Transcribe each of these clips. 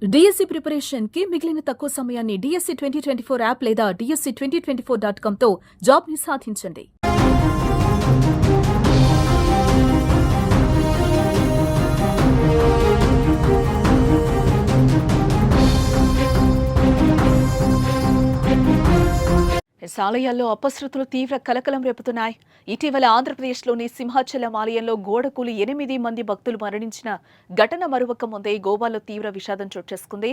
DSC preparation కి మిగిలిన తక్కువ సమయాన్ని డిఎస్సి 2024 యాప్ లేదా DSC2024.com తో జాబ్ ని సాధించండి. ఆలయాల్లో అపశృతులు తీవ్ర కలకలం రేపుతున్నాయి. ఇటీవల ఆంధ్రప్రదేశ్లోని సింహాచలం ఆలయంలో గోడకూలి 8 మంది భక్తులు మరణించిన ఘటన మరొక ముందే గోవాలో తీవ్ర విషాదం చోటు చేసుకుంది.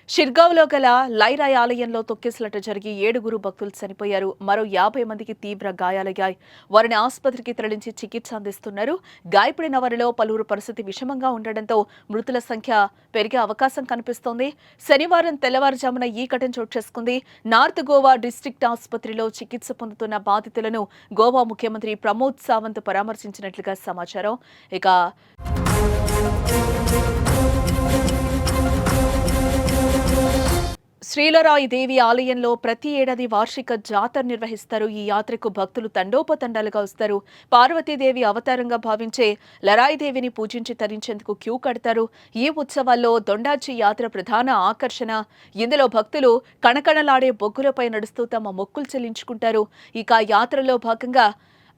షిర్గావ్లో గల లైరాయ్ ఆలయంలో తొక్కిసలాట జరిగి 7 భక్తులు చనిపోయారు. మరో 50 మందికి తీవ్ర గాయాలయ్యాయి. వారిని ఆసుపత్రికి తరలించి చికిత్స అందిస్తున్నారు. గాయపడిన వారిలో పలువురు పరిస్థితి విషమంగా ఉండడంతో మృతుల సంఖ్య పెరిగే అవకాశం కనిపిస్తోంది. శనివారం తెల్లవారుజామున ఈ ఘటన చోటు చేసుకుంది. నార్త్ గోవా డిస్ట్రిక్ట్ ఆసుపత్రిలో చికిత్స పొందుతున్న బాధితులను గోవా ముఖ్యమంత్రి ప్రమోద్ సావంత్ పరామర్శించినట్లుగా సమాచారం. ఇక శ్రీలరాయి దేవి ఆలయంలో ప్రతి ఏడాది వార్షిక జాతర నిర్వహిస్తారు. ఈ యాత్రకు భక్తులు తండోపతండాలుగా వస్తారు. పార్వతీదేవి అవతారంగా భావించే లరాయి దేవిని పూజించి తరించేందుకు క్యూ కడతారు. ఈ ఉత్సవాల్లో దొండాచి యాత్ర ప్రధాన ఆకర్షణ. ఇందులో భక్తులు కణకణలాడే బొగ్గులపై నడుస్తూ తమ మొక్కులు చెల్లించుకుంటారు. ఇక యాత్రలో భాగంగా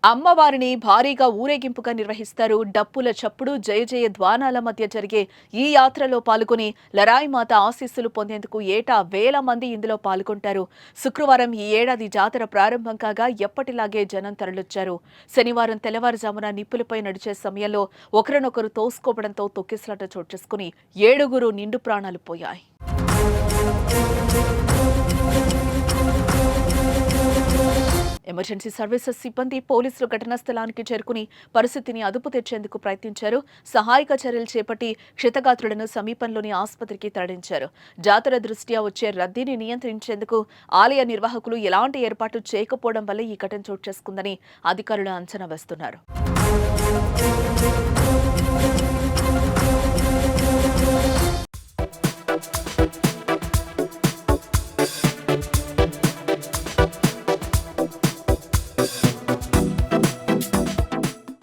అమ్మవారిని భారీగా ఊరేగింపుగా నిర్వహిస్తారు. డప్పుల చప్పుడు, జయ జయ ధ్వానాల మధ్య జరిగే ఈ యాత్రలో పాల్గొని లరాయి మాత ఆశీస్సులు పొందేందుకు ఏటా 1000 మంది ఇందులో పాల్గొంటారు. శుక్రవారం ఈ ఏడాది జాతర ప్రారంభం కాగా ఎప్పటిలాగే జనం తరలొచ్చారు. శనివారం తెల్లవారుజామున నిప్పులపై నడిచే సమయంలో ఒకరినొకరు తోసుకోవడంతో తొక్కిసలాట చోటు చేసుకుని 7 నిండు ప్రాణాలు పోయాయి. ఎమర్జెన్సీ సర్వీసెస్ సిబ్బంది, పోలీసులు ఘటనా స్థలానికి చేరుకుని పరిస్థితిని అదుపు తెచ్చేందుకు ప్రయత్నించారు. సహాయక చర్యలు చేపట్టి క్షతగాత్రులను సమీపంలోని ఆసుపత్రికి తరలించారు. జాతర దృష్ట్యా వచ్చే రద్దీని నియంత్రించేందుకు ఆలయ నిర్వాహకులు ఎలాంటి ఏర్పాటు చేయకపోవడం వల్ల ఈ ఘటన చోటు చేసుకుందని అధికారులు అంచనా వేస్తున్నారు.